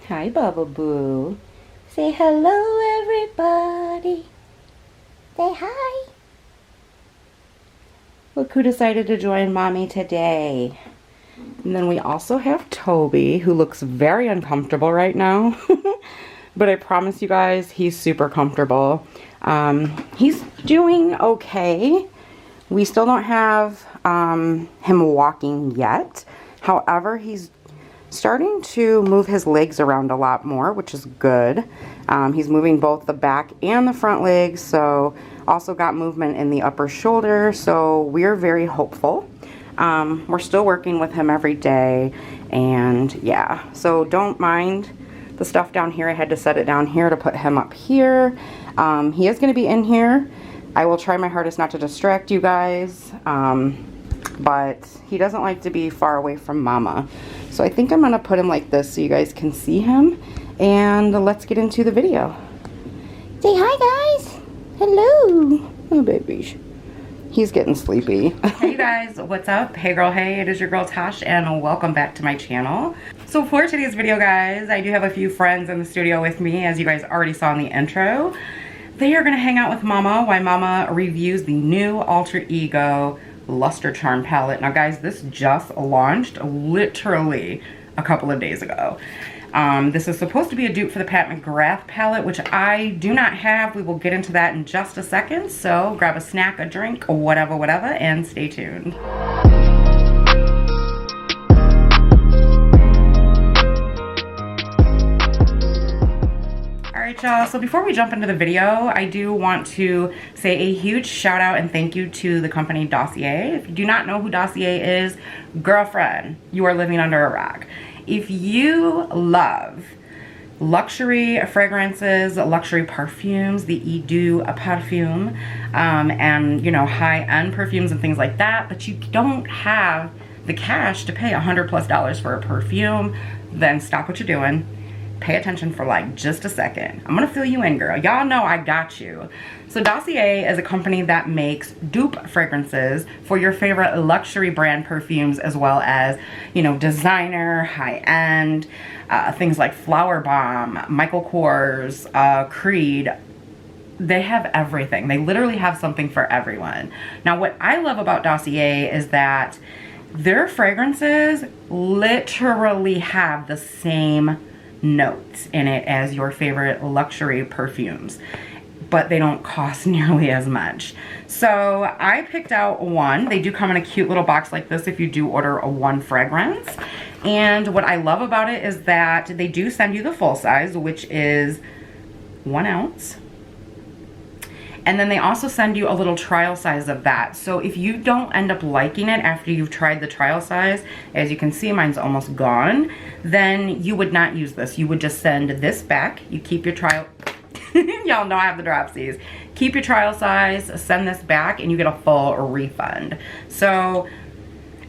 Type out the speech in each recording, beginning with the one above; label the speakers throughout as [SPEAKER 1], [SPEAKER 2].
[SPEAKER 1] Hi, Bubba Boo. Say hello, everybody. Say hi. Look who decided to join Mommy today. And then we also have Tobi, who looks very uncomfortable right now. But I promise you guys, he's super comfortable. He's doing okay. We still don't have him walking yet. However, he's starting to move his legs around a lot more, which is good. He's moving both the back and the front legs, so also got movement in the upper shoulder, so we're very hopeful. We're still working with him every day, and yeah, so don't mind the stuff down here. I had to set it down here to put him up here. He is going to be in here. I will try my hardest not to distract you guys, but he doesn't like to be far away from Mama. So I think I'm going to put him like this so you guys can see him, and let's get into the video. Say hi, guys. Hello. Oh, babies. He's getting sleepy. Hey you guys, what's up? Hey girl, hey, it is your girl Tash, and welcome back to my channel. So for today's video, guys, I do have a few friends in the studio with me, as you guys already saw in the intro. They are gonna hang out with Mama while Mama reviews the new Alter Ego Luster Charm palette. Now guys, this just launched literally a couple of days ago. This is supposed to be a dupe for the McGrath palette, which I do not have. We will get into that in just a second. So grab a snack, a drink, whatever, and stay tuned. Alright y'all, so before we jump into the video, I do want to say a huge shout out and thank you to the company Dossier. If you do not know who Dossier is, girlfriend, you are living under a rock. If you love luxury fragrances, luxury perfumes, the Eau Perfume, and you know, high-end perfumes and things like that, but you don't have the cash to pay $100+ for a perfume, then stop what you're doing. Pay attention for like just a second. I'm gonna fill you in, girl. Y'all know I got you. So Dossier is a company that makes dupe fragrances for your favorite luxury brand perfumes, as well as, you know, designer, high-end, things like Flowerbomb, Michael Kors, Creed. They have everything. They literally have something for everyone. Now, what I love about Dossier is that their fragrances literally have the same notes in it as your favorite luxury perfumes, but they don't cost nearly as much. So I picked out one. They do come in a cute little box like this if you do order a one fragrance. And what I love about it is that they do send you the full size, which is 1 ounce. And then they also send you a little trial size of that. So if you don't end up liking it after you've tried the trial size, as you can see, mine's almost gone, then you would not use this. You would just send this back. You keep your trial, y'all know I have the dropsies. Keep your trial size, send this back, and you get a full refund. So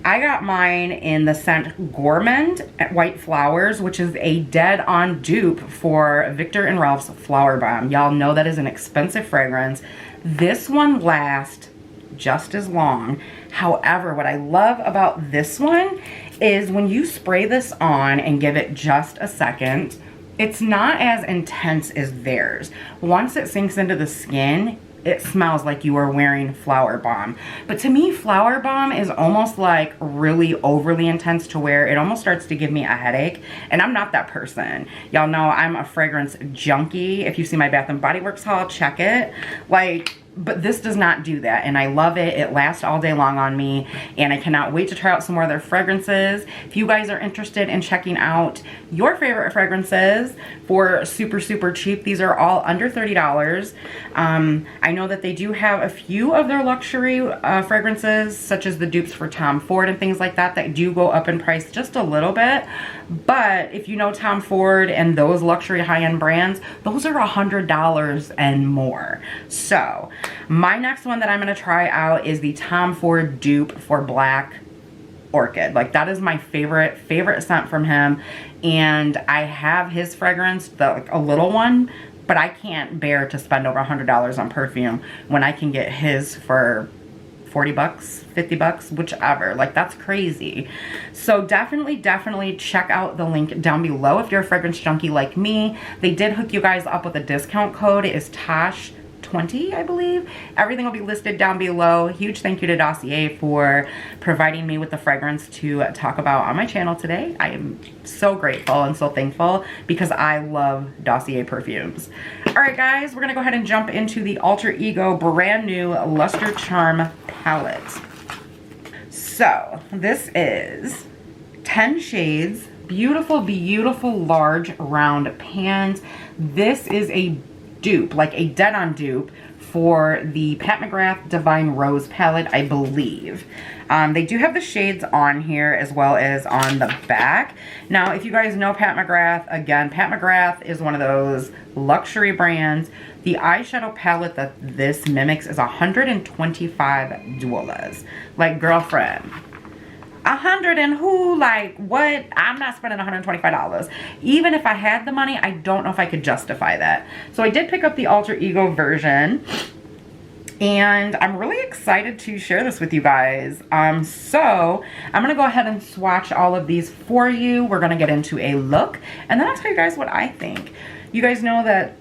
[SPEAKER 1] I got mine in the scent Gourmand White Flowers, which is a dead-on dupe for Viktor and Rolf's Flowerbomb. Y'all know that is an expensive fragrance. This one lasts just as long. However, what I love about this one is when you spray this on and give it just a second, it's not as intense as theirs. Once it sinks into the skin, it smells like you are wearing Flowerbomb. But to me, Flowerbomb is almost like really overly intense to where it almost starts to give me a headache. And I'm not that person. Y'all know I'm a fragrance junkie. If you see my Bath & Body Works haul, check it. Like, but this does not do that, and I love it. It lasts all day long on me, and I cannot wait to try out some more of their fragrances. If you guys are interested in checking out your favorite fragrances for super, super cheap, these are all under $30. I know that they do have a few of their luxury fragrances, such as the dupes for Tom Ford and things like that, that do go up in price just a little bit. But if you know Tom Ford and those luxury high-end brands, those are $100 and more. So my next one that I'm going to try out is the Tom Ford dupe for Black Orchid. Like, that is my favorite scent from him, and I have his fragrance, like a little one, but I can't bear to spend over $100 on perfume when I can get his for 40 bucks, 50 bucks, whichever. Like, that's crazy. So definitely check out the link down below if you're a fragrance junkie like me. They did hook you guys up with a discount code. It is Tash 20, I believe. Everything will be listed down below. Huge thank you to Dossier for providing me with the fragrance to talk about on my channel today. I am so grateful and so thankful because I love Dossier perfumes. All right, guys, we're gonna go ahead and jump into the Alter Ego brand new Luster Charm palette. So this is 10 shades, beautiful, beautiful large round pans. This is a dupe, like a dead-on dupe for the Pat McGrath Divine Rose palette, I believe. They do have the shades on here as well as on the back. Now, if you guys know Pat McGrath, again, Pat McGrath is one of those luxury brands. The eyeshadow palette that this mimics is $125. Like, girlfriend, 100 and who? Like, what? I'm not spending $125. Even if I had the money, I don't know if I could justify that. So I did pick up the Alter Ego version, and I'm really excited to share this with you guys. So I'm gonna go ahead and swatch all of these for you. We're gonna get into a look, and then I'll tell you guys what I think. You guys know that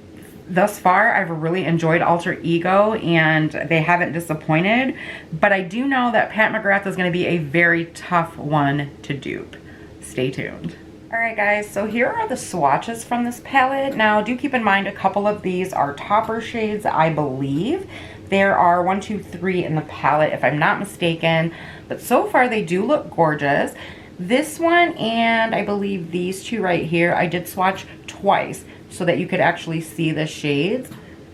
[SPEAKER 1] thus far, I've really enjoyed Alter Ego, and they haven't disappointed. But I do know that Pat McGrath is going to be a very tough one to dupe. Stay tuned. All right, guys, so here are the swatches from this palette. Now, do keep in mind a couple of these are topper shades, I believe. There are 1, 2, 3 in the palette, if I'm not mistaken. But so far, they do look gorgeous. This one and I believe these two right here, I did swatch twice, so that you could actually see the shades.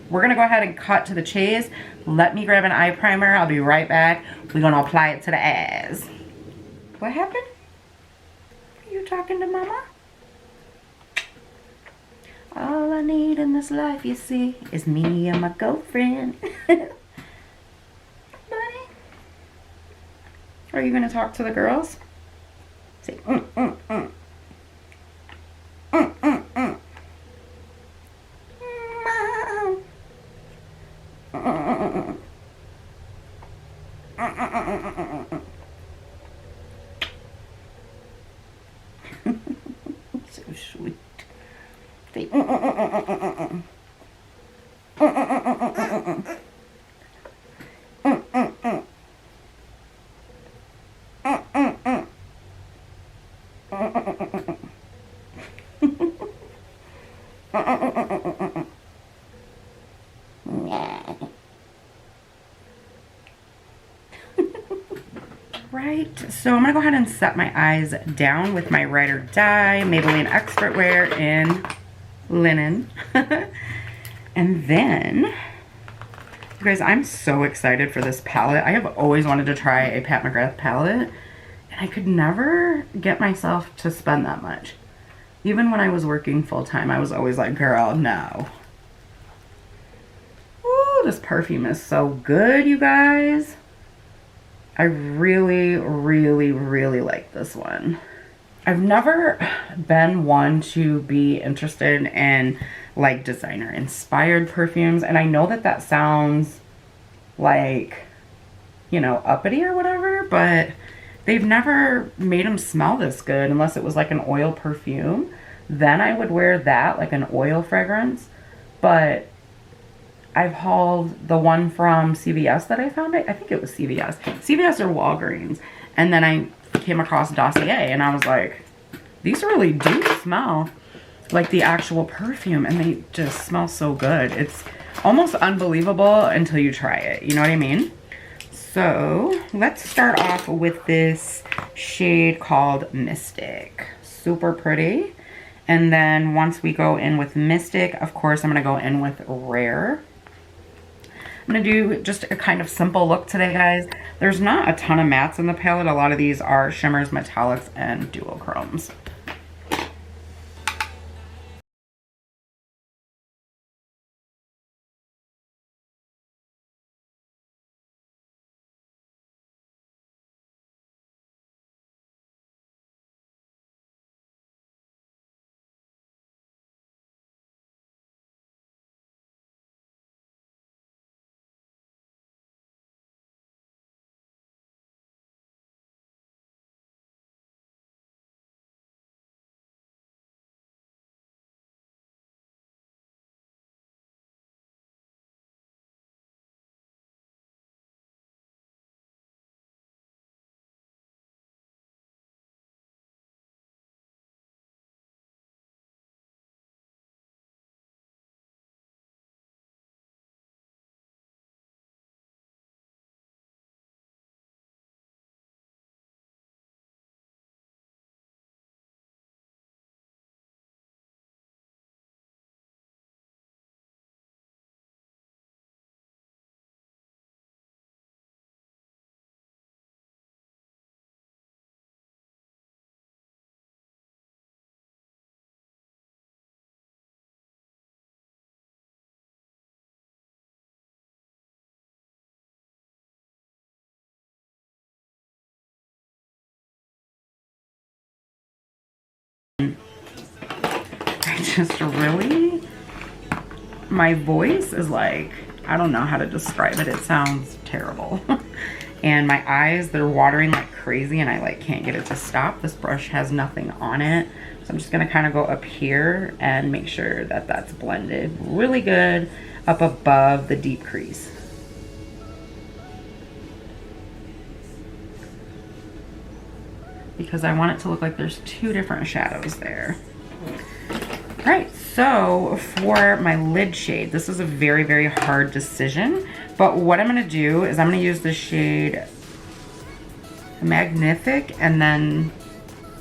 [SPEAKER 1] We're gonna go ahead and cut to the chase. Let me grab an eye primer. I'll be right back. We're gonna apply it to the ass. What happened? Are you talking to mama? All I need in this life, you see, is me and my girlfriend. Buddy, are you gonna talk to the girls? Say, Mom. So sweet. Say, Right, so I'm gonna go ahead and set my eyes down with my Ride or Die Maybelline Expert Wear in Linen. And then, you guys, I'm so excited for this palette. I have always wanted to try a Pat McGrath palette, and I could never get myself to spend that much. Even when I was working full-time, I was always like, girl, no. Ooh, this perfume is so good, you guys. I really like this one. I've never been one to be interested in like designer inspired perfumes, and I know that that sounds like, you know, uppity or whatever, but they've never made them smell this good unless it was like an oil perfume. Then I would wear that, like an oil fragrance. But I've hauled the one from CVS that I found. I think it was CVS. CVS or Walgreens. And then I came across Dossier, and I was like, these really do smell like the actual perfume, and they just smell so good. It's almost unbelievable until you try it. You know what I mean? So let's start off with this shade called Mystic. Super pretty. And then once we go in with Mystic, of course, I'm going to go in with Rare. I'm going to do just a kind of simple look today, guys. There's not a ton of mattes in the palette. A lot of these are shimmers, metallics, and duochromes. I just really, my voice is like, I don't know how to describe it. It sounds terrible. And my eyes, they're watering like crazy and I like can't get it to stop. This brush has nothing on it. So I'm just gonna kind of go up here and make sure that that's blended really good up above the deep crease. Because I want it to look like there's two different shadows there. All right, so for my lid shade, this is a very, very hard decision. But what I'm gonna do is I'm gonna use the shade Magnific, and then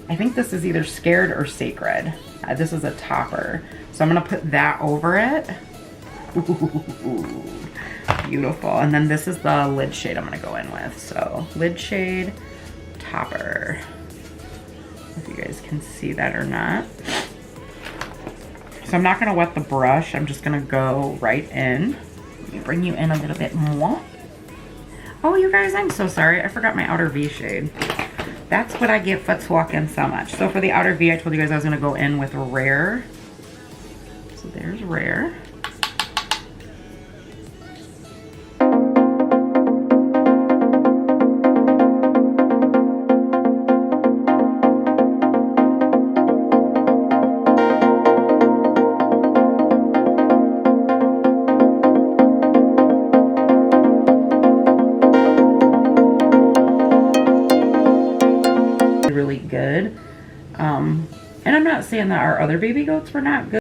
[SPEAKER 1] I think this is either Scared or Sacred. This is a topper. So I'm gonna put that over it. Ooh, beautiful. And then this is the lid shade I'm gonna go in with. So lid shade, topper. If you guys can see that or not. So I'm not gonna wet the brush. I'm just gonna go right in. Let me bring you in a little bit more. Oh, you guys, I'm so sorry. I forgot my outer V shade. That's what I get for talking so much. So for the outer V, I told you guys I was gonna go in with Rare. So there's Rare. Really good. And I'm not saying that our other baby goats were not good.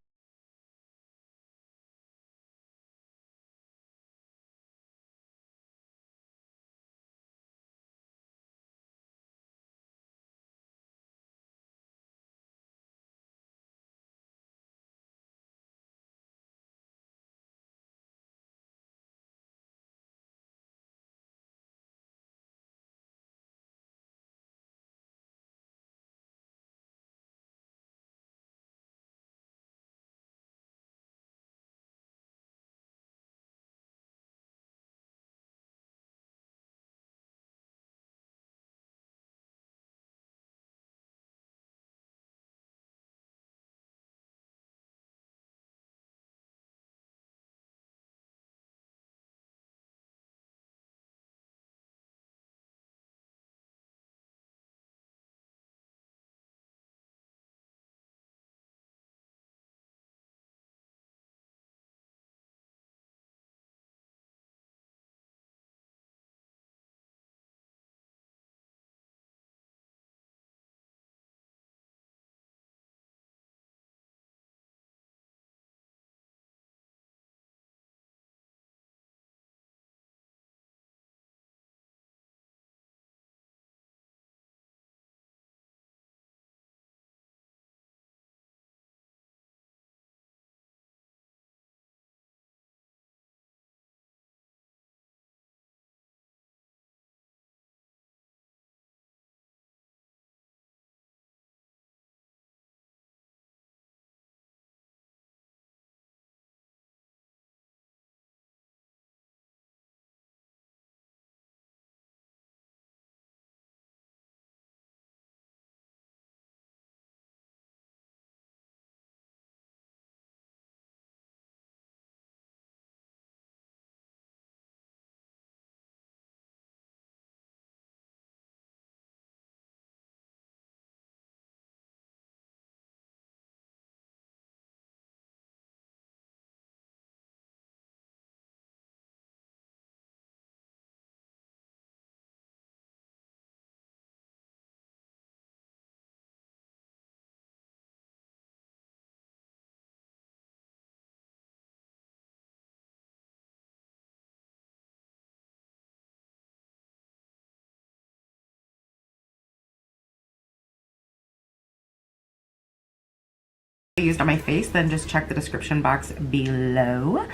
[SPEAKER 1] Used on my face, then just check the description box below.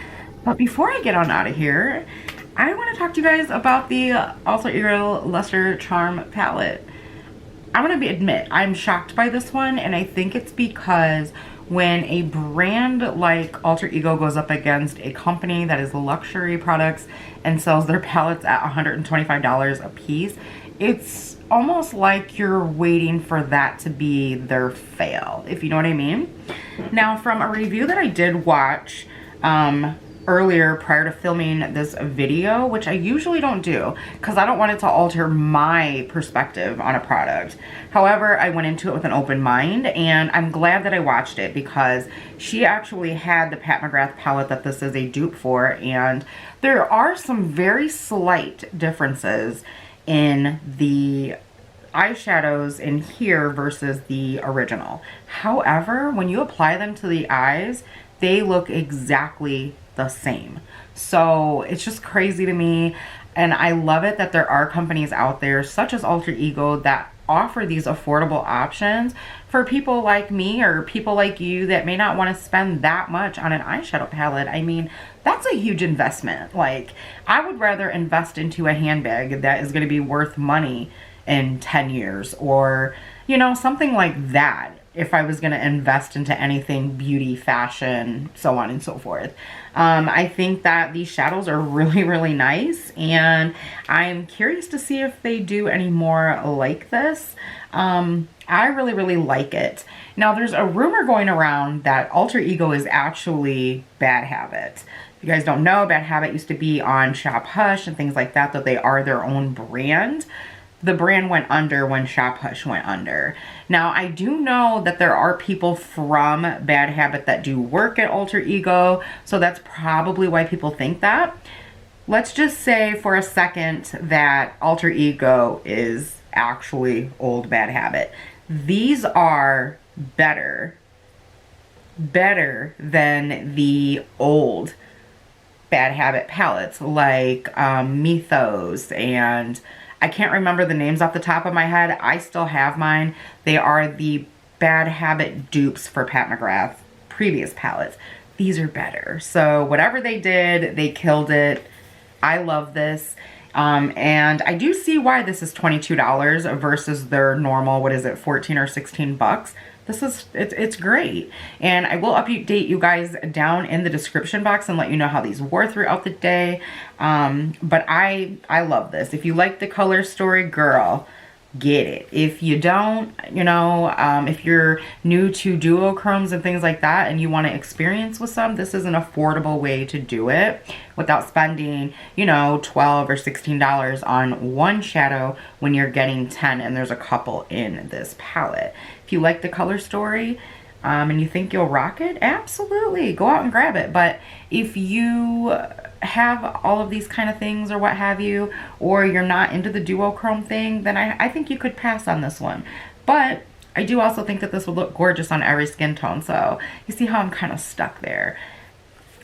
[SPEAKER 1] But before I get on out of here, I want to talk to you guys about the Alter Ego Luster Charm palette. I'm going to admit, I'm shocked by this one, and I think it's because when a brand like Alter Ego goes up against a company that is luxury products and sells their palettes at $125 a piece, it's almost like you're waiting for that to be their fail, if you know what I mean. Now, from a review that I did watch earlier prior to filming this video, which I usually don't do because I don't want it to alter my perspective on a product. However, I went into it with an open mind, and I'm glad that I watched it because she actually had the Pat McGrath palette that this is a dupe for, and there are some very slight differences in the eyeshadows in here versus the original. However, when you apply them to the eyes, they look exactly the same. So it's just crazy to me, and I love it that there are companies out there such as Alter Ego that offer these affordable options for people like me or people like you that may not want to spend that much on an eyeshadow palette. I mean, that's a huge investment. Like, I would rather invest into a handbag that is going to be worth money in 10 years, or, you know, something like that, if I was going to invest into anything beauty, fashion, so on and so forth. I think that these shadows are really, really nice, and I'm curious to see if they do any more like this. I really, really like it. Now, there's a rumor going around that Alter Ego is actually Bad Habit. If you guys don't know, Bad Habit used to be on Shop Hush and things like that, that they are their own brand. The brand went under when Shop Hush went under. Now, I do know that there are people from Bad Habit that do work at Alter Ego, so that's probably why people think that. Let's just say for a second that Alter Ego is actually old Bad Habit. These are better than the old Bad Habit palettes, like Mythos, and I can't remember the names off the top of my head. I still have mine. They are the Bad Habit dupes for Pat McGrath previous palettes. These are better. So whatever they did, they killed it. I love this. And I do see why this is $22 versus their normal, what is it, 14 or 16 bucks. This is, it's great. And I will update you guys down in the description box and let you know how these wore throughout the day. But I love this. If you like the color story, girl, get it. If you don't, you know, if you're new to duochromes and things like that and you want to experience with some, this is an affordable way to do it without spending, you know, $12 or $16 on one shadow when you're getting 10 and there's a couple in this palette. If you like the color story and you think you'll rock it, absolutely go out and grab it. But if you have all of these kind of things or what have you, or you're not into the duochrome thing, then I think you could pass on this one. But I do also think that this would look gorgeous on every skin tone. So you see how I'm kind of stuck there.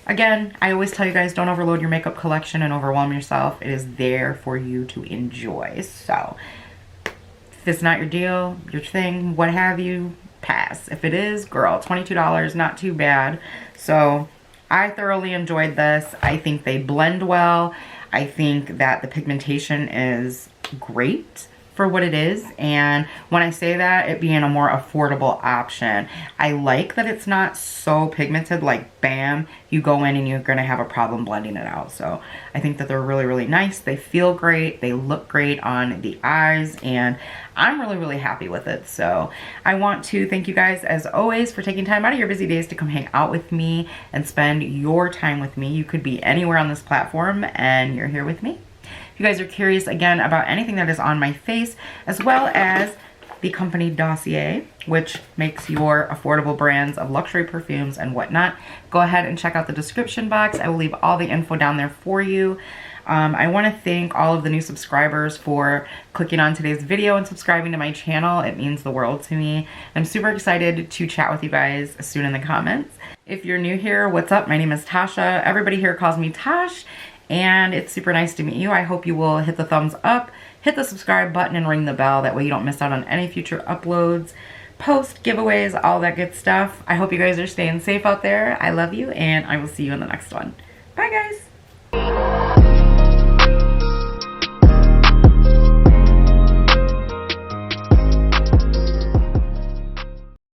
[SPEAKER 1] Again, I always tell you guys, don't overload your makeup collection and overwhelm yourself. It is there for you to enjoy. So if it's not your deal, your thing, what have you, pass. If it is, girl, $22, not too bad. So I thoroughly enjoyed this. I think they blend well. I think that the pigmentation is great for what it is, and when I say that, it being a more affordable option, I like that it's not so pigmented, like bam, you go in and you're gonna have a problem blending it out. So I think that they're really, really nice. They feel great, they look great on the eyes, and I'm really, really happy with it. So I want to thank you guys as always for taking time out of your busy days to come hang out with me and spend your time with me. You could be anywhere on this platform and you're here with me. If you guys are curious again about anything that is on my face, as well as the company Dossier, which makes your affordable brands of luxury perfumes and whatnot, go ahead and check out the description box. I will leave all the info down there for you. I want to thank all of the new subscribers for clicking on today's video and subscribing to my channel. It means the world to me. I'm super excited to chat with you guys soon in the comments. If you're new here, what's up? My name is Tasha. Everybody here calls me Tash, and it's super nice to meet you. I hope you will hit the thumbs up, hit the subscribe button, and ring the bell. That way you don't miss out on any future uploads, posts, giveaways, all that good stuff. I hope you guys are staying safe out there. I love you, and I will see you in the next one.